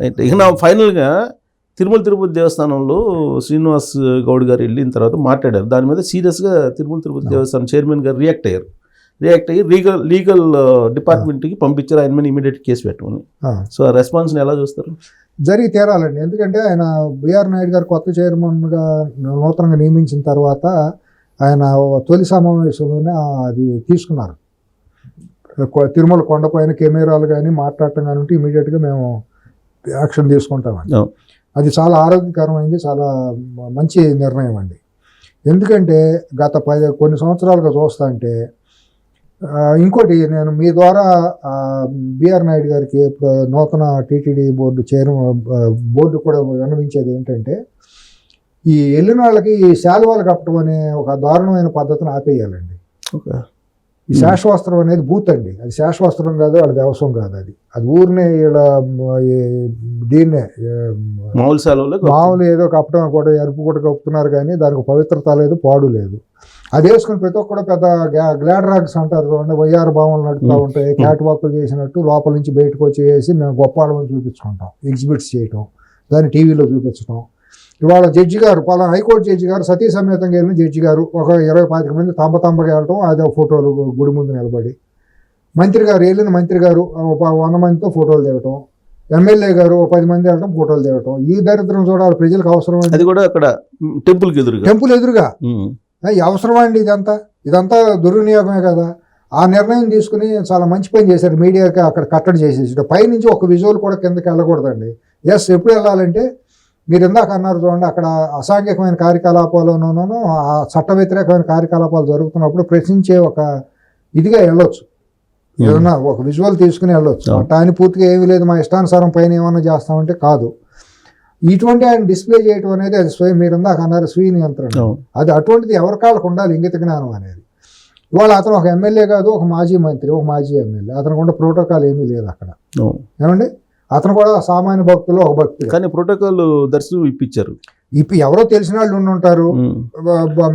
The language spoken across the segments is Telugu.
రైట్. ఇక నా ఫైనల్గా తిరుపతి దేవస్థానంలో శ్రీనివాస్ గౌడ్ గారు వెళ్ళిన తర్వాత మాట్లాడారు. దాని మీద సీరియస్గా తిరుపతి దేవస్థానం చైర్మన్ గారు రియాక్ట్ అయ్యి లీగల్ డిపార్ట్మెంట్కి పంపించారు, ఆయన మీద ఇమీడియట్ కేసు పెట్టమని. సో ఆ రెస్పాన్స్ని ఎలా చూస్తారు? జరిగి తీరాలండి. ఎందుకంటే ఆయన బిఆర్ నాయుడు గారు కొత్త చైర్మన్గా నూతనంగా నియమించిన తర్వాత ఆయన తొలి సమావేశంలోనే అది తీసుకున్నారు. తిరుమల కొండపైన కెమెరాలు కానీ మాట్లాడటం కానీ ఉంటే ఇమీడియట్గా మేము యాక్షన్ తీసుకుంటామండి. అది చాలా ఆరోగ్యకరమైంది, చాలా మంచి నిర్ణయం అండి. ఎందుకంటే గత కొన్ని సంవత్సరాలుగా చూస్తా అంటే ఇంకోటి నేను మీ ద్వారా బిఆర్ నాయుడు గారికి నూతన టీటీడీ బోర్డు కూడా విన్నవించేది ఏంటంటే ఈ వెళ్ళిన వాళ్ళకి శాలువాలు కప్పటం అనే ఒక దారుణమైన పద్ధతిని ఆపేయాలండి. ఈ శాశ్వస్త్రం అనేది బూత్ అండి. అది శాశ్వస్త్రం కాదు, అది వ్యవసాయం కాదు, అది ఊరినే ఇలా దీన్నే మామూలు ఏదో కప్పటం కూడా ఎరుపు కూడా కప్పుతున్నారు కానీ దానికి పవిత్రత లేదు, పాడు లేదు. అది వేసుకుని ప్రతి ఒక్కరు పెద్ద గ్లాడ్ రాగ్స్ అంటారు చూడండి, వయ్యారు భావనలు నడుపుతూ ఉంటాయి, క్యాట్ వాక్లు చేసినట్టు లోపల నుంచి బయటకు వచ్చేసి మేము గొప్ప వాళ్ళని చూపించుకుంటాం, ఎగ్జిబిట్స్ చేయటం, దాన్ని టీవీలో చూపించడం. ఇవాళ జడ్జి గారు పలానా హైకోర్టు జడ్జి గారు సతీ సమేతంగా వెళ్ళిన జడ్జి గారు ఒక 20-25 మంది తంబగా వెళ్ళటం, అదే ఫోటోలు గుడి ముందు నిలబడి, మంత్రి గారు వెళ్ళిన మంత్రి గారు 100 మందితో ఫోటోలు దిగటం, ఎమ్మెల్యే గారు 10 మంది వెళ్ళటం, ఫోటోలు దిగటం. ఈ దరిద్రం చూడాలి ప్రజలకు అవసరం. అది కూడా అక్కడ టెంపుల్ ఎదురుగా అవసరమా అండి? ఇదంతా దుర్వినియోగమే కదా. ఆ నిర్ణయం తీసుకుని చాలా మంచి పని చేశారు. మీడియాకి అక్కడ కట్టడి చేసేసి పైనుంచి ఒక విజువల్ కూడా కిందకి వెళ్ళకూడదండి. ఎస్, ఎప్పుడు వెళ్ళాలంటే మీరు ఇందాక అన్నారు చూడండి, అక్కడ అసాంఘికమైన కార్యకలాపాలను ఆ చట్ట వ్యతిరేకమైన కార్యకలాపాలు జరుగుతున్నప్పుడు ప్రశ్నించే ఒక ఇదిగా వెళ్ళొచ్చు, ఏదన్నా ఒక విజువల్ తీసుకుని వెళ్ళొచ్చు. అట్టాని పూర్తిగా ఏమీ లేదు మా ఇష్టానుసారం పైన ఏమన్నా చేస్తామంటే కాదు. ఇటువంటి ఆయన డిస్ప్లే చేయటం అనేది అది స్వయం, మీరు ఇందాక అన్నారు స్వీయ నియంత్రణ, అది అటువంటిది ఎవరి కాళ్ళకు ఉండాలి ఇంగిత జ్ఞానం అనేది. ఇవాళ అతను ఒక ఎమ్మెల్యే కాదు, ఒక మాజీ మంత్రి, ఒక మాజీ ఎమ్మెల్యే, అతనికి కూడా ప్రోటోకాల్ ఏమీ లేదు అక్కడ. ఏమండి, అతను కూడా సామాన్య భక్తులు ఒక భక్తులు, కానీ ప్రోటోకాల్ దర్శనం ఇప్పించారు. ఎవరో తెలిసిన వాళ్ళు ఉండుంటారు,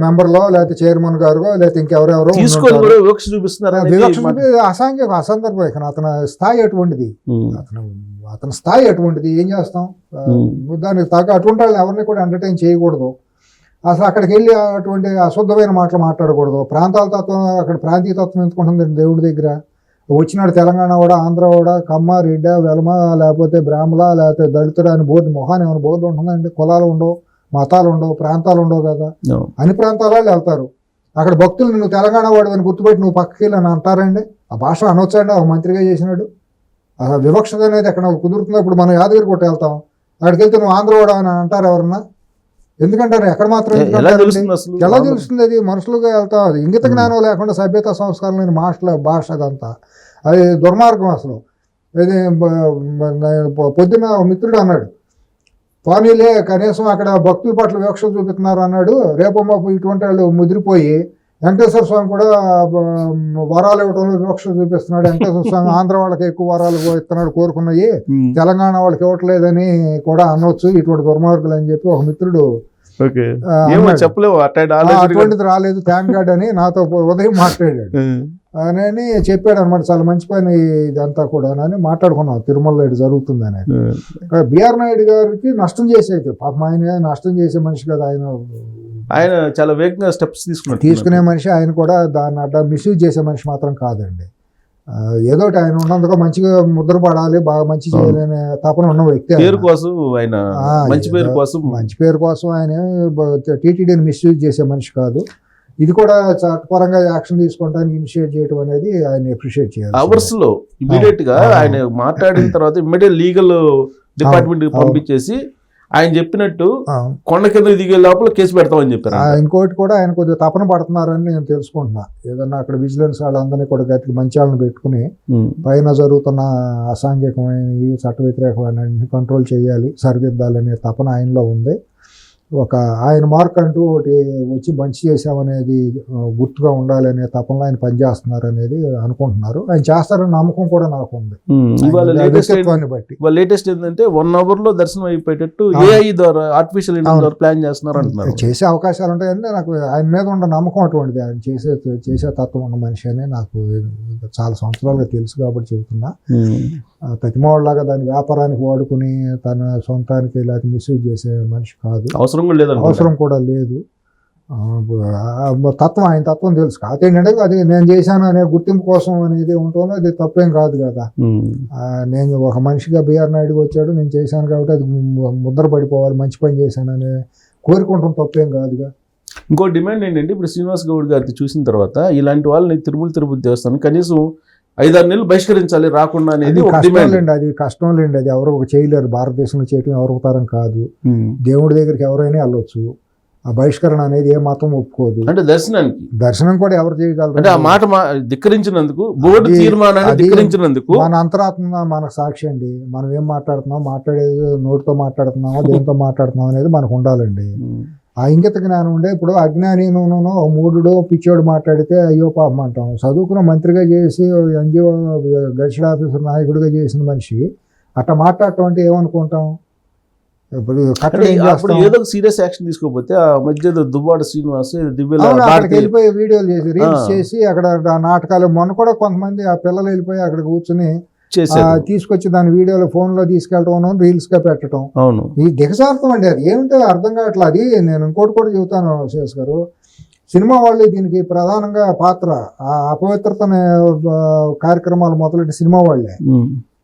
మెంబర్లో లేకపోతే చైర్మన్ గారు లేకపోతే ఇంకెవరెవరో అసాంఘిక అసందర్భం. అతని స్థాయి అటువంటిది, అతని స్థాయి అటువంటిది, ఏం చేస్తాం దానికి తగ్గ అటువంటి వాళ్ళని ఎవరిని కూడా ఎంటర్టైన్ చేయకూడదు. అసలు అక్కడికి వెళ్ళి అటువంటి అశుద్ధమైన మాటలు మాట్లాడకూడదు. ప్రాంతాల తత్వం, అక్కడ ప్రాంతీయ తత్వం ఎందుకుంటుంది దేవుడి దగ్గర. వచ్చినాడు తెలంగాణ కూడా, ఆంధ్ర కూడా, కమ్మ, రెడ్డ, వెలమ, లేకపోతే బ్రాహ్మణ, లేకపోతే దళితుడు అని బోర్డు మొహాన్ని ఏమైనా బోర్డు ఉంటుందండి? కులాలు ఉండవు, మతాలు ఉండవు, ప్రాంతాలు ఉండవు కదా. అన్ని ప్రాంతాల వాళ్ళు వెళ్తారు. అక్కడ భక్తులు నువ్వు తెలంగాణ వాడు అని గుర్తుపెట్టి నువ్వు పక్కకి వెళ్ళి అని అంటారండి. ఆ భాష అనొచ్చండి, ఒక మంత్రిగా చేసినాడు. వివక్షత అనేది ఎక్కడ కుదురుతుందో. ఇప్పుడు మనం యాదగిరి కొట్టి వెళ్తాం, అక్కడికి వెళ్తే నువ్వు ఆంధ్రవాడ అని అంటారు ఎవరన్నా? ఎందుకంటారు? ఎక్కడ మాత్రం ఎలా తెలుస్తుంది? అది మనుషులుగా వెళ్తాం. అది ఇంగిత జ్ఞానం లేకుండా సభ్యత సంస్కారం లేని భాష అదంతా. అది దుర్మార్గం అసలు. ఇది పొద్దున్న మిత్రుడు అన్నాడు, పోనీలే కనీసం అక్కడ భక్తుల పట్ల వివక్ష చూపిస్తున్నారు అన్నాడు. రేపు మాపు ఇటువంటి వాళ్ళు ముదిరిపోయి వెంకటేశ్వర స్వామి కూడా వరాలు ఇవ్వడంలో వివక్ష చూపిస్తున్నాడు. వెంకటేశ్వర స్వామి ఆంధ్ర వాళ్ళకి ఎక్కువ వరాలు ఇస్తున్నాడు కోరుకున్నాయి, తెలంగాణ వాళ్ళకి ఇవ్వట్లేదని కూడా అనవచ్చు. ఇటువంటి దుర్మార్గులు అని చెప్పి ఒక మిత్రుడు అటువంటిది రాలేదు థ్యాంక్ గాడ్ అని నాతో ఉదయం మాట్లాడాడు అని చెప్పాడు అనమాట. చాలా మంచి పని ఇదంతా కూడా అని మాట్లాడుకున్నాం. తిరుమలలో ఇటు జరుగుతుంది అనేది. బిఆర్ నాయుడు గారికి నష్టం చేసేది పాపం, ఆయన నష్టం చేసే మనిషి కదా. ఆయన చాలా వేగంగా స్టెప్స్ తీసుకునే మనిషి. ఆయన కూడా దాన్ని అడ్డా మిస్యూజ్ చేసే మనిషి మాత్రం కాదండి. ఏదోటి ఆయన ఉన్నందుకు మంచిగా ముద్ర పడాలి, బాగా మంచి చేయాలనే తపన ఉన్న వ్యక్తి. మంచి పేరు కోసం ఆయన టీటీడీని మిస్యూజ్ చేసే మనిషి కాదు. ఇది కూడా చట్టపరంగా యాక్షన్ తీసుకోవడానికి ఇనిషియేట్ చేయడం అనేది ఆయన అప్రిషియేట్ చేయాలి. అవర్స్ లో ఇమీడియట్ గా ఆయన మాట్లాడిన తర్వాత ఇమీడియట్ లీగల్ డిపార్ట్మెంట్ కి పంపించేసి ఆయన చెప్పినట్టు కొండ కింద దిగే లోపల కేసు పెడతామని చెప్పారు. ఇంకోటి కూడా ఆయన కొద్దిగా తపన పడుతున్నారని నేను తెలుసుకుంటున్నా. ఏదన్నా అక్కడ విజిలెన్స్ వాళ్ళందరినీ కూడా గతికి మంచి వాళ్ళని పెట్టుకుని పైన జరుగుతున్న అసాంఘికమైన చట్ట వ్యతిరేకమైన కంట్రోల్ చేయాలి, సరిదిద్దాలనే తపన ఆయనలో ఉంది. ఒక ఆయన మార్క్ అంటూ ఒకటి వచ్చి మంచి చేసామనేది గుర్తుగా ఉండాలనే తపనలో ఆయన పనిచేస్తున్నారు అనేది అనుకుంటున్నారు. ఆయన చేస్తారని నమ్మకం కూడా నాకు ఉంది. ఇవాళ వ్యక్తిత్వాన్ని బట్టి లేటెస్ట్ ఏంటంటే 1 hour లో దర్శనం అయిపోయేటట్టు AI ద్వారా ఆర్టిఫిషియల్ ఇంటెలిజెన్స్ ద్వారా ప్లాన్ చేస్తున్నారు అంటున్నారు. చేసే అవకాశాలు ఉంటాయంటే నాకు ఆయన మీద ఉన్న నమ్మకం అటువంటిది. ఆయన చేసే తత్వం ఉన్న మనిషి అని నాకు చాలా సంవత్సరాలుగా తెలుసు కాబట్టి చెబుతున్నా. తతిమావులాగా దాని వ్యాపారానికి వాడుకుని తన సొంతానికి లేకపోతే మిస్యూజ్ చేసే మనిషి కాదు. అవసరం కూడా లేదు. తత్వం ఆయన తత్వం తెలుసు. కాకపోతే ఏంటంటే అది నేను చేశాను అనే గుర్తింపు కోసం అనేది ఉంటుందో అది తప్పేం కాదు కదా. నేను ఒక మనిషిగా బిఆర్ నాయుడుగా వచ్చాడు, నేను చేశాను కాబట్టి అది ముద్ర పడిపోవాలి, మంచి పని చేశాను అనే కోరుకుంటాం, తప్పేం కాదుగా. ఇంకో డిమాండ్ ఏంటంటే ఇప్పుడు శ్రీనివాస్ గౌడ్ గారిని చూసిన తర్వాత ఇలాంటి వాళ్ళని తిరుపతి దేవస్థానం కనీసం 5-6 నెలలు బహిష్కరించాలి రాకుండా అనేది అది కష్టం లేండి. అది ఎవరు చేయలేరు. భారతదేశంలో చేయటం ఎవరు తరం కాదు. దేవుడి దగ్గరికి ఎవరైనా వెళ్ళొచ్చు. ఆ బహిష్కరణ అనేది ఏ మతం ఒప్పుకోదు. అంటే దర్శనం కూడా ఎవరు చేయగలరు. అంటే ఆ మాట ధిక్కరించినందుకు, బోర్డు తీర్మానాన్ని ధిక్కరించినందుకు మన అంతరాత్మ మనకు సాక్షి అండి. మనం ఏం మాట్లాడుతున్నాం, మాట్లాడేది నోటితో మాట్లాడుతున్నామా దేంతో మాట్లాడుతున్నాం అనేది మనకు ఉండాలండి. ఆ ఇంగిత జ్ఞానం ఉండే. ఇప్పుడు అజ్ఞానినో మూడుడో పిచ్చోడు మాట్లాడితే అయ్యో పాపం అంటాం. చదువుకున్న మంత్రిగా చేసి ఎన్జిఓ గడిచిన ఆఫీసర్ నాయకుడిగా చేసిన మనిషి అట్లా మాట్లాడటం అంటే ఏమనుకుంటాం? ఇప్పుడు ఏదో సీరియస్ యాక్షన్ తీసుకోకపోతే ఆ మధ్య దువ్వాడ శ్రీనివాస్ అక్కడికి వెళ్ళిపోయి వీడియోలు చేసి రీల్స్ చేసి అక్కడ నాటకాలు. మొన్న కూడా కొంతమంది ఆ పిల్లలు వెళ్ళిపోయి అక్కడ కూర్చుని తీసుకొచ్చి దాని వీడియోలో ఫోన్లో తీసుకెళ్ళటం, రీల్స్ గా పెట్టడం. అవును, ఈ దిగజారుతాం అండి. అది ఏమిటో అర్థం కావట్లేదు. అది నేను ఇంకోటి కూడా చెబుతాను శేష్ గారు, సినిమా వాళ్ళు దీనికి ప్రధానంగా పాత్ర. ఆ అపవిత్రతనే కార్యక్రమాలు మొదలెట్టి సినిమా వాళ్ళే.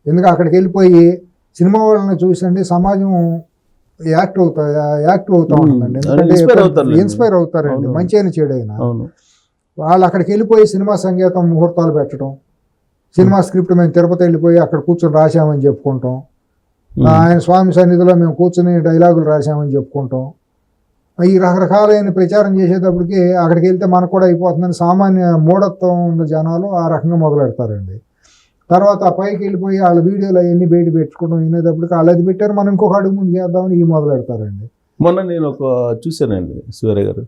ఎందుకంటే అక్కడికి వెళ్ళిపోయి సినిమా వాళ్ళని చూసండి సమాజం యాక్టివ్ అవుతా ఉంటుందండి. ఎందుకంటే ఇన్స్పైర్ అవుతారండి, మంచి అయినా చెడు అయినా. వాళ్ళు అక్కడికి వెళ్ళిపోయి సినిమా సంగీతం ముహూర్తాలు పెట్టడం, సినిమా స్క్రిప్ట్ మేము తిరుపతి వెళ్ళిపోయి అక్కడ కూర్చొని రాసామని చెప్పుకుంటాం. ఆయన స్వామి సన్నిధిలో మేము కూర్చొని డైలాగులు రాసామని చెప్పుకుంటాం. ఈ రకరకాలైన ప్రచారం చేసేటప్పటికి అక్కడికి వెళ్తే మనకు కూడా అయిపోతుందని సామాన్య మూఢత్వం ఉన్న జనాలు ఆ రకంగా మొదలెడతారండి. తర్వాత ఆ పైకి వెళ్ళిపోయి వాళ్ళ వీడియోలు అవన్నీ బయట పెట్టుకోవడం వినేటప్పటికి వాళ్ళు అది పెట్టారు, మనం ఇంకొక అడుగు ముందు చేద్దామని ఈ మొదలెడతారండి. మొన్న నేను చూశానండి సూర్య గారు,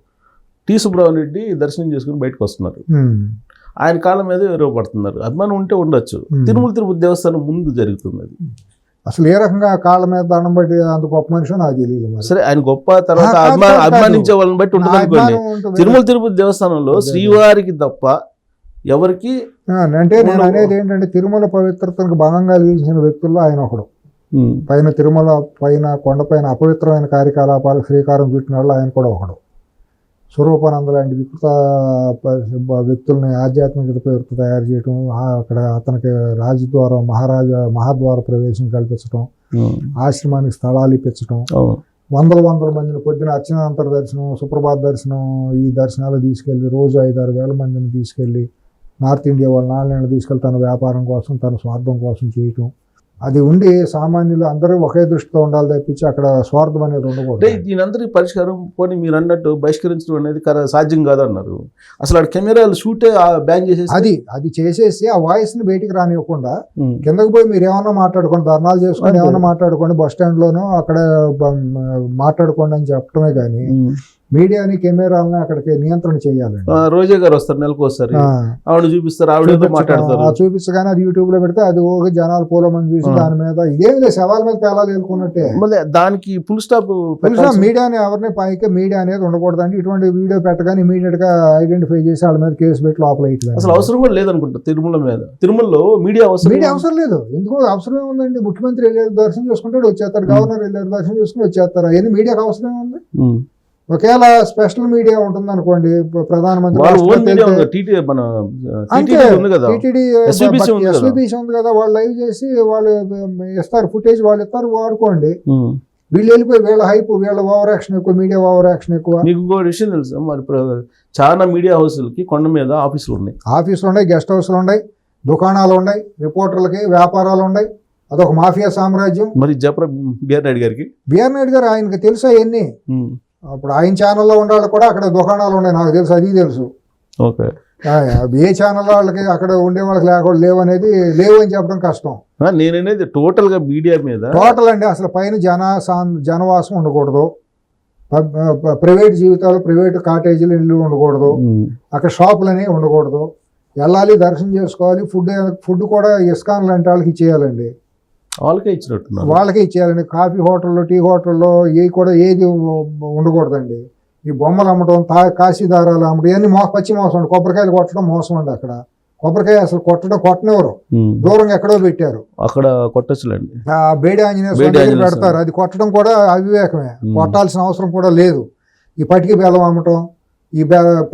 టి సుబ్రహ్మణ్య రెడ్డి దర్శనం చేసుకుని బయటకు వస్తున్నారు. ఆయన కాలం మీద విరవబడుతున్నారు. అభిమానం ఉంటే ఉండొచ్చు. తిరుపతి దేవస్థానం ముందు జరుగుతుంది అది. అసలు ఏ రకంగా కాళ్ళ మీద దండం బట్టి అంత గొప్ప మనిషి నాకు తెలియదు. సరే, ఆయన గొప్ప తర్వాత అభిమానించే వాళ్ళని బట్టి ఉంటుంది అనుకోండి. తిరుపతి దేవస్థానంలో శ్రీవారికి తప్ప ఎవరికి అంటే నేను అనేది ఏంటంటే తిరుమల పవిత్రతకు భంగం కలిగించిన వ్యక్తుల్లో ఆయన ఒకడు. పైన తిరుమల పైన కొండపైన అపవిత్రమైన కార్యకలాపాలకు శ్రీకారం చుట్టిన వాళ్ళు ఆయన కూడా ఒకడు. స్వరూపానంద లాంటి వికృత వ్యక్తుల్ని ఆధ్యాత్మికత పేరుతో తయారు చేయటం, అక్కడ అతనికి రాజద్వారం మహాద్వార ప్రవేశం కల్పించడం, ఆశ్రమానికి స్థలాలు ఇప్పించడం, వందల మందిని పొద్దున అర్చనాంతర దర్శనం, సుప్రభాత దర్శనం, ఈ దర్శనాలు తీసుకెళ్ళి రోజు 5-6 వేల మందిని తీసుకెళ్ళి నార్త్ ఇండియా వాళ్ళు 4 నెలలు తీసుకెళ్ళి తన వ్యాపారం కోసం తన స్వార్థం కోసం చేయటం. అది ఉండి సామాన్యులు అందరూ ఒకే దృష్టితో ఉండాలి తప్పించి అక్కడ స్వార్థం అనేది ఉండకూడదు. దీనందరి పరిష్కారం పోనీ మీరు అన్నట్టు బహిష్కరించడం అనేది సాధ్యం కాదన్నారు. అసలు అక్కడ కెమెరాలు షూటే బ్యాన్ చేసేసి అది చేసేసి ఆ వాయిస్ ని బయటికి రానివ్వకుండా కిందకు పోయి మీరు ఏమన్నా మాట్లాడుకోండి, ధర్నాలు చేసుకొని ఏమన్నా మాట్లాడుకోండి, బస్ స్టాండ్ లోనో అక్కడ మాట్లాడుకోండి అని చెప్పడమే కానీ మీడియాని కెమెరాలని అక్కడికి నియంత్రణ చేయాలండి. రోజా గారు వస్తారు నెలకు ఒకసారి, ఆవిడ చూపిస్తారు, ఆవిడ మాట్లాడతారు, చూపిస్తగానే అది యూట్యూబ్ లో పెడితే అది ఒక జనాలు పూల మంది చూసి దాని మీద ఇదేమి లేదు, శవాల మీద పేలాలు వెళ్ళుకున్నట్టే. దానికి ఫుల్ స్టాప్ మీడియాని ఎవరిని పైకి మీడియా అనేది ఉండకూడదండి. ఇటువంటి వీడియో పెట్టగానే ఇమీడియట్ గా ఐడెంటిఫై చేసి వాళ్ళ మీద కేసు పెట్టి లోపల అసలు అవసరం కూడా లేదనుకుంటా. తిరుమలలో మీడియా అవసరం లేదు. ఎందుకు అవసరం ఏముందండి? ముఖ్యమంత్రి వెళ్ళారు దర్శనం చేసుకుంటాడు వచ్చేస్తారు, గవర్నర్ వెళ్ళారు దర్శనం చేసుకుని వచ్చేస్తారు. అవన్నీ మీడియాకి అవసరం ఏముంది? ఒకవేళ స్పెషల్ మీడియా ఉంటుంది అనుకోండి, ప్రధానమంత్రి ఎస్వీబీసీ ఉంది కదా, వాళ్ళు లైవ్ చేసి వాళ్ళు ఇస్తారు, ఫుటేజ్ వాళ్ళు ఇస్తారు, వాడుకోండి. వీళ్ళు వెళ్ళిపోయి వీళ్ళ హైప్, వీళ్ళ ఓవర్ యాక్షన్ ఎక్కువ, మీడియా ఓవర్ యాక్షన్ ఎక్కువ. మీకు ఇంకో విషయం తెలుసా, మరి చాలా మీడియా హౌస్లకి కొండ మీద ఆఫీసులు ఉన్నాయి, గెస్ట్ హౌస్లు ఉన్నాయి, దుకాణాలు ఉన్నాయి, రిపోర్టర్లకి వ్యాపారాలు ఉన్నాయి. అదొక మాఫియా సామ్రాజ్యం. మరి బిఆర్ నాయుడు గారు ఆయనకి తెలుసా అవన్నీ? అప్పుడు ఆయన ఛానల్లో ఉండే వాళ్ళు కూడా అక్కడ దుకాణాలు ఉన్నాయి, నాకు తెలుసు, అది తెలుసు. ఏ ఛానల్ వాళ్ళకి అక్కడ ఉండే వాళ్ళకి లేకుండా లేవు అని చెప్పడం కష్టం. నేననేది టోటల్ గా మీడియా మీద టోటల్ అండి. అసలు పైన జనవాసం ఉండకూడదు, ప్రైవేట్ జీవితాలు, ప్రైవేట్ కాటేజీలు, ఇల్లు ఉండకూడదు, అక్కడ షాపులని ఉండకూడదు, వెళ్ళాలి దర్శనం చేసుకోవాలి, ఫుడ్ కూడా ఇస్కాన్ లాంటి వాళ్ళకి ఇచ్చేయాలండి, వాళ్ళకే ఇచ్చినట్టున్నారు, వాళ్ళకే ఇచ్చేయాలండి. కాఫీ హోటల్లో, టీ హోటల్లో ఏ కూడా ఏది ఉండకూడదండి. ఈ బొమ్మలు అమ్మటం, కాశీదారాలు అమ్మటం ఇవన్నీ పచ్చి మోసం అండి. కొబ్బరికాయలు కొట్టడం మోసం అండి. అక్కడ కొబ్బరికాయ అసలు కొట్టనివ్వరు, దూరంగా ఎక్కడో పెట్టారు, అక్కడ కొట్టచ్చులేండి. బేడి ఆంజనేయ స్వామి పెడతారు, అది కొట్టడం కూడా అవివేకమే, కొట్టాల్సిన అవసరం కూడా లేదు. ఈ పటికి బెల్లం అమ్మటం, ఈ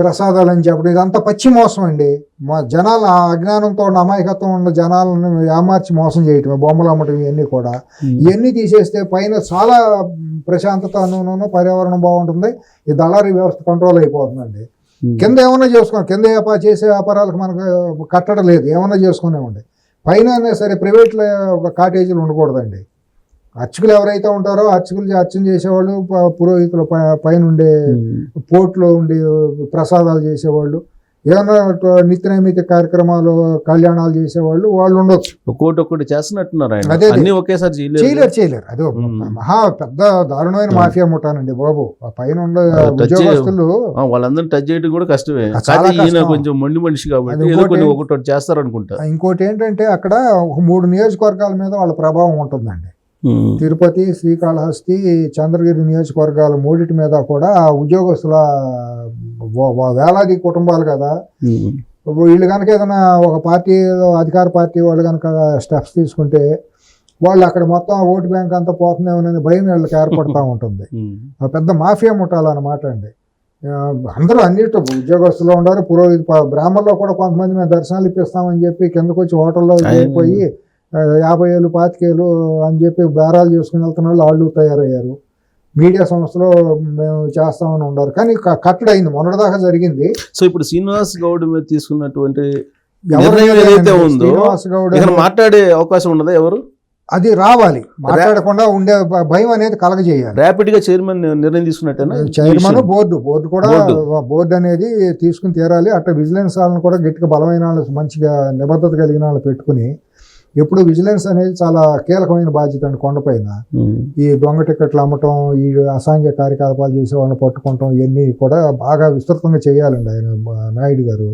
ప్రసాదాలు అని చెప్పడం ఇదంతా పచ్చి మోసం అండి. మా జనాలు ఆ అజ్ఞానంతో అమాయకత్వం ఉన్న జనాలను ఏమార్చి మోసం చేయటం, బొమ్మలు అమ్మటం ఇవన్నీ కూడా. ఇవన్నీ తీసేస్తే పైన చాలా ప్రశాంతతను, పర్యావరణం బాగుంటుంది, ఈ దళారీ వ్యవస్థ కంట్రోల్ అయిపోతుందండి. కింద ఏమన్నా చేసుకోండి, కింద చేసే వ్యాపారాలకు మనకు కట్టడం లేదు, ఏమన్నా చేసుకునే ఉండే. పైన సరే ప్రైవేట్లో కాటేజీలు ఉండకూడదండి. అర్చకులు ఎవరైతే ఉంటారో అర్చన చేసేవాళ్ళు, పురోహితులు పైన ఉండే పోర్ట్లో ఉండే ప్రసాదాలు చేసేవాళ్ళు, ఏమన్నా నిత్య నైమిత కార్యక్రమాలు, కళ్యాణాలు చేసేవాళ్ళు వాళ్ళు ఉండొచ్చు. ఒక్కొక్కటి చేస్తున్నట్టున్నారు, అదే ఒకేసారి చేయలేరు. అదే మహా పెద్ద దారుణమైన మాఫియా ముఠానండి బాబు. ఆ పైన ఉండే ఉద్యోగస్తులు వాళ్ళందరూ టచ్ చేయడం కూడా కష్టమే, కొంచెం మొండి మనిషి కాబట్టి ఒకటి చేస్తారు అనుకుంటా. ఇంకోటి ఏంటంటే అక్కడ 3 నియోజకవర్గాల మీద వాళ్ళ ప్రభావం ఉంటుందండి. తిరుపతి, శ్రీకాళహస్తి, చంద్రగిరి నియోజకవర్గాల 3 మీద కూడా ఉద్యోగస్తుల వేలాది కుటుంబాలు కదా. వీళ్ళు కనుక ఏదైనా ఒక పార్టీ, అధికార పార్టీ వాళ్ళు కనుక స్టెప్స్ తీసుకుంటే వాళ్ళు అక్కడ మొత్తం ఓటు బ్యాంక్ అంతా పోతుందేమోనని భయం వీళ్ళకి ఏర్పడుతూ ఉంటుంది. పెద్ద మాఫియా ముఠాలు అన్నమాట అండి. అందరూ అన్నిటి ఉద్యోగస్తులు ఉన్నారు, పురోహిత బ్రాహ్మణుల్లో కూడా కొంతమంది మేము దర్శనాలు ఇప్పిస్తామని చెప్పి కిందకు వచ్చి హోటల్లో పోయి 50 ఏళ్ళు 25 ఏళ్ళు అని చెప్పి బేరాలు చేసుకుని వెళ్తున్న వాళ్ళు తయారయ్యారు. మీడియా సంస్థలో మేము చేస్తామని ఉన్నారు, కానీ కట్టడి అయింది, మొన్నటిదాకా జరిగింది. సో ఇప్పుడు శ్రీనివాస్ గౌడ్ మీద తీసుకున్నటువంటి శ్రీనివాస్ గౌడ్ మాట్లాడే అవకాశం ఉండదా ఎవరు? అది రావాలి, మాట్లాడకుండా ఉండే భయం అనేది కలగజేయాలి. ర్యాపిడ్ గా చైర్మన్ నిర్ణయం తీసుకున్నట్టేనా? చైర్మన్ బోర్డు కూడా బోర్డు అనేది తీసుకుని తీరాలి. అట్లా విజిలెన్స్ వాళ్ళని కూడా గట్టిగా బలమైన వాళ్ళు, మంచిగా నిబద్ధత కలిగిన వాళ్ళు పెట్టుకుని, ఎప్పుడు విజిలెన్స్ అనేది చాలా కీలకమైన బాధ్యత అండి. కొండపైన ఈ దొంగ టికెట్లు అమ్మటం, ఈ అసాంఘిక కార్యకలాపాలు చేసే వాళ్ళని పట్టుకుంటాం, ఇవన్నీ కూడా బాగా విస్తృతంగా చేయాలండి ఆయన నాయుడు గారు.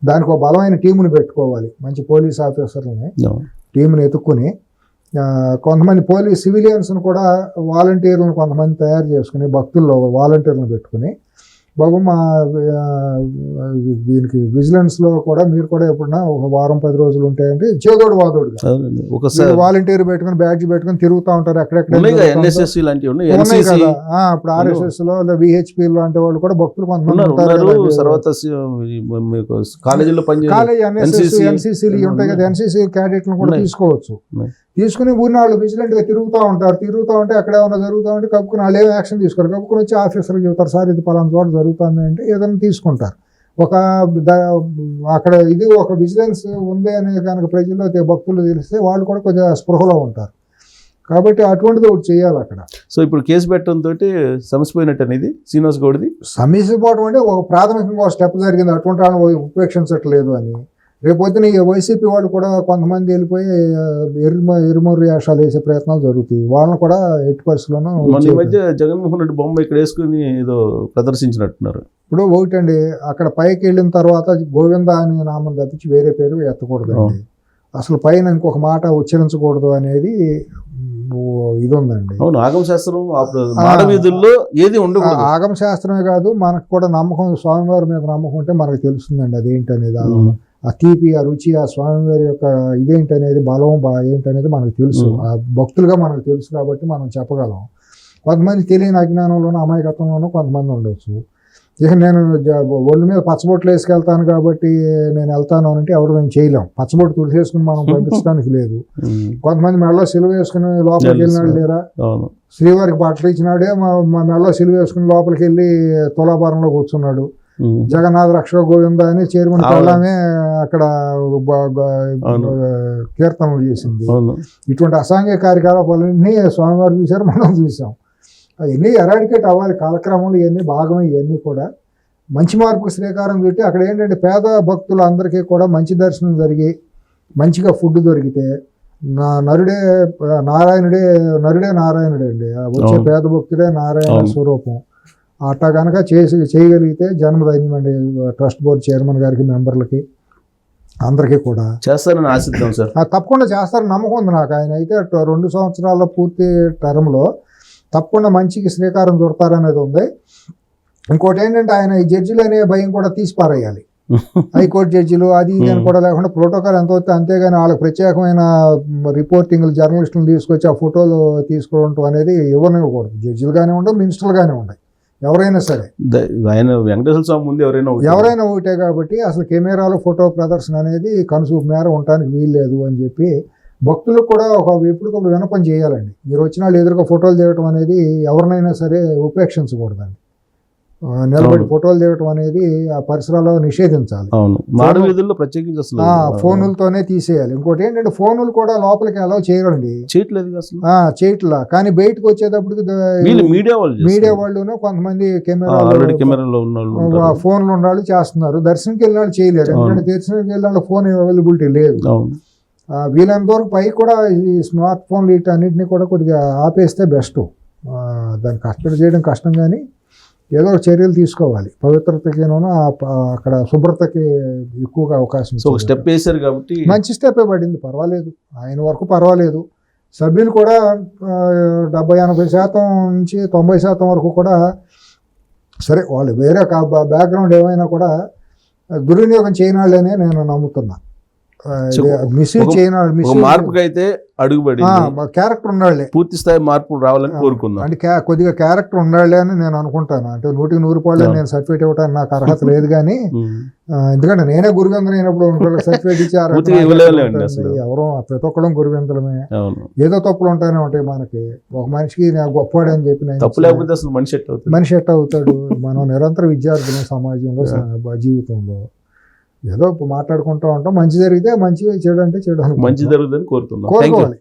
దానికి ఒక బలమైన టీముని పెట్టుకోవాలి, మంచి పోలీస్ ఆఫీసర్లని టీంని ఎత్తుక్కుని, కొంతమంది సివిలియన్స్ని కూడా వాలంటీర్లను కొంతమంది తయారు చేసుకుని, భక్తుల్లో వాలంటీర్లను పెట్టుకుని, బాబు మా దీనికి విజిలెన్స్లో కూడా మీరు కూడా ఎప్పుడన్నా ఒక వారం 10 రోజులు ఉంటాయంటే చేదోడు వాదోడుగా వాలంటీర్ పెట్టుకుని బ్యాడ్జ్ పెట్టుకుని తిరుగుతూ ఉంటారు ఎక్కడెక్కడ. ఇప్పుడు RSS లో VHP లాంటి వాళ్ళు కూడా భక్తులు కొంతమంది కాలేజ్ NCCలు ఉంటాయి కదా, NCC క్యాడెట్లను కూడా తీసుకోవచ్చు. తీసుకుని ఊరిని వాళ్ళు విజిలెంట్గా తిరుగుతూ ఉంటే అక్కడ ఏమైనా జరుగుతూ ఉంటే కప్పుకుని వాళ్ళు ఏమి యాక్షన్ తీసుకోరు. కప్పుకుని వచ్చి ఆఫీసర్కి చెబుతారు, సార్ ఇది పలానా చోట జరుగుతుంది అంటే ఏదైనా తీసుకుంటారు. అక్కడ ఇది ఒక విజిలెన్స్ ఉంది అనేది కనుక ప్రజల్లో భక్తులు తెలిస్తే వాళ్ళు కూడా కొంచెం స్పృహలో ఉంటారు. కాబట్టి అటువంటిది ఒకటి చేయాలి అక్కడ. సో ఇప్పుడు కేసు పెట్టడంతో సమసిపోయినట్టు అనేది శ్రీనివాస్ గౌడ్ది సమసిపోవడం అంటే ఒక ప్రాథమికంగా ఒక స్టెప్ జరిగింది, అటువంటి వాళ్ళని ఉపేక్షించట్లేదు అని. రేపొద్దున ఈ వైసీపీ వాళ్ళు కూడా కొంతమంది వెళ్ళిపోయి ఎరుమూరు వేషాలు వేసే ప్రయత్నాలు జరుగుతాయి, వాళ్ళని కూడా ఎట్టి పరిస్థితుల్లోనూ. ఈ మధ్య జగన్మోహన్ రెడ్డి బొమ్మ ఇక్కడ వేసుకుని ఏదో ప్రదర్శించినట్టున్నారు. ఇప్పుడు ఒకటండి, అక్కడ పైకి వెళ్ళిన తర్వాత గోవింద అని నామం తప్పించి వేరే పేరు ఎత్తకూడదండి. అసలు పైన ఇంకొక మాట ఉచ్చరించకూడదు అనేది ఇది ఉందండి. అవును, ఆగమ శాస్త్రం వీధుల్లో ఏది ఉండదు. ఆగమ శాస్త్రమే కాదు, మనకు కూడా నమ్మకం, స్వామివారి మీద నమ్మకం ఉంటే మనకు తెలుస్తుందండి అదేంటనేది. ఆ తీపి, ఆ రుచి, ఆ స్వామివారి యొక్క ఇదేంటనేది, బలం ఏంటనేది మనకు తెలుసు, ఆ భక్తులుగా మనకు తెలుసు కాబట్టి మనం చెప్పగలం. కొంతమంది తెలియని అజ్ఞానంలోనూ అమాయకత్వంలోనూ కొంతమంది ఉండొచ్చు. ఇక నేను ఒళ్ళు మీద పచ్చబొట్లు వేసుకెళ్తాను కాబట్టి నేను వెళ్తాను అంటే ఎవరు మేము చేయలేం. పచ్చబొట్టు తుడిసేసుకుని మనం పంపించడానికి లేదు. కొంతమంది మెడలో సిలువ వేసుకుని లోపలికి వెళ్ళినాడు లేరా, శ్రీవారికి బట్టలు ఇచ్చినాడే మా మెడలో సిలువ వేసుకుని లోపలికి వెళ్ళి తులాభారంలో కూర్చున్నాడు. జగన్నాథ రక్ష గోవింద అని చైర్మన్ కళ్ళమే అక్కడ కీర్తనలు చేసింది. ఇటువంటి అసాంఘిక కార్యకలాపాలన్నీ స్వామివారు చూశారు, మనం చూసాం. అవన్నీ ఎరాడికేట్ అవ్వాలి కాలక్రమంలో, ఇవన్నీ భాగమే. ఇవన్నీ కూడా మంచి మార్పుకు శ్రీకారం చుట్టి అక్కడ ఏంటంటే పేద భక్తులు అందరికీ కూడా మంచి దర్శనం జరిగి మంచిగా ఫుడ్ దొరికితే నరుడే నారాయణుడే అండి. వచ్చే పేద భక్తుడే నారాయణ స్వరూపం. అట్లా కనుక చేయగలిగితే జన్మధన్యం అండి ట్రస్ట్ బోర్డు చైర్మన్ గారికి, మెంబర్లకి, అందరికీ కూడా. చేస్తారని ఆశిద్దాం సార్. తప్పకుండా చేస్తారని నమ్మకం ఉంది నాకు. ఆయన అయితే 2 సంవత్సరాల పూర్తి టర్మ్లో తప్పకుండా మంచికి శ్రీకారం చుడతారనేది ఉంది. ఇంకోటి ఏంటంటే ఆయన ఈ జడ్జిలు అనే భయం కూడా తీసి పారేయాలి. హైకోర్టు జడ్జిలు అది ఇది అని కూడా లేకుండా ప్రోటోకాల్ ఎంత వస్తే అంతేగాని వాళ్ళకి ప్రత్యేకమైన రిపోర్టింగ్లు జర్నలిస్టులు తీసుకొచ్చి ఆ ఫోటోలు తీసుకోవడం అనేది ఇవ్వనివ్వకూడదు. జడ్జిలుగానే ఉండవు, మినిస్టర్లుగానే ఉంటాయి, ఎవరైనా సరే. ఆయన వెంకటేశ్వర స్వామి ముందు ఎవరైనా ఒకటే కాబట్టి అసలు కెమెరాలో ఫోటో ప్రదర్శన అనేది కనుసూపు మేర ఉండటానికి వీల్లేదు అని చెప్పి భక్తులకు కూడా ఎప్పటికప్పుడు వినపం చేయాలండి. మీరు వచ్చిన వాళ్ళు ఎదురుగా ఫోటోలు దిగటం అనేది ఎవరినైనా సరే ఉపేక్షించకూడదండి. నిలబడి ఫోటోలు దిగటం అనేది ఆ పరిసరాల్లో నిషేధించాలి. ఫోనులతోనే తీసేయాలి. ఇంకోటి ఏంటంటే ఫోనులు కూడా లోపలికి అలౌ చేయరండి, చేయట్లా. కానీ బయటకు వచ్చేటప్పటికి మీడియా వాళ్ళును కొంతమంది కెమెరాలో ఫోన్లు ఉన్నాళ్ళు చేస్తున్నారు. దర్శనంకి వెళ్ళిన వాళ్ళు చేయలేరు, ఎందుకంటే దర్శనంకి వెళ్ళిన వాళ్ళు ఫోన్ అవైలబిలిటీ లేదు. వీళ్ళంత వరకు పై కూడా ఈ స్మార్ట్ ఫోన్లు వీటన్నిటిని కూడా కొద్దిగా ఆపేస్తే బెస్ట్. దాన్ని కష్టపడి చేయడం కష్టం, కానీ ఏదో చర్యలు తీసుకోవాలి. పవిత్రతకినూ అక్కడ శుభ్రతకి ఎక్కువగా అవకాశం. స్టెప్ వేశారు కాబట్టి మంచి స్టెప్పే పడింది, పర్వాలేదు. ఆయన వరకు పర్వాలేదు. సభ్యులు కూడా 70-80% నుంచి 90% వరకు కూడా సరే, వాళ్ళు వేరే బ్యాక్గ్రౌండ్ ఏమైనా కూడా దుర్వినియోగం చేయనాళ్ళనే నేను నమ్ముతున్నా. మిస్యూజ్ చేయనాడు, మార్పుకి అయితే అడుగుబడి క్యారెక్టర్ ఉండాలి, పూర్తి స్థాయి మార్పు రావాలని కోరుకుందాం. అంటే కొద్దిగా క్యారెక్టర్ ఉండాలి అని నేను అనుకుంటాను. అంటే 100% నేను సర్టిఫికేట్ ఇవ్వడానికి నాకు అర్హత లేదు, కానీ ఎందుకంటే నేనే గురుగంధం అయినప్పుడు సర్టిఫికేట్ ఇచ్చారు. ఎవరో ప్రతి ఒక్కడం గురుగంధలమే, ఏదో తప్పులు ఉంటానే ఉంటాయి మనకి. ఒక మనిషికి గొప్పవాడు అని చెప్పి మనిషి ఎట్ అవుతాడు. మనం నిరంతర విద్యార్థులు సమాజంలో, జీవితంలో ఏదో మాట్లాడుకుంటూ ఉంటాం. మంచి జరిగితే మంచి, చెడు అంటే చెడు, మంచి జరుగుతుందని కోరుకోవాలి.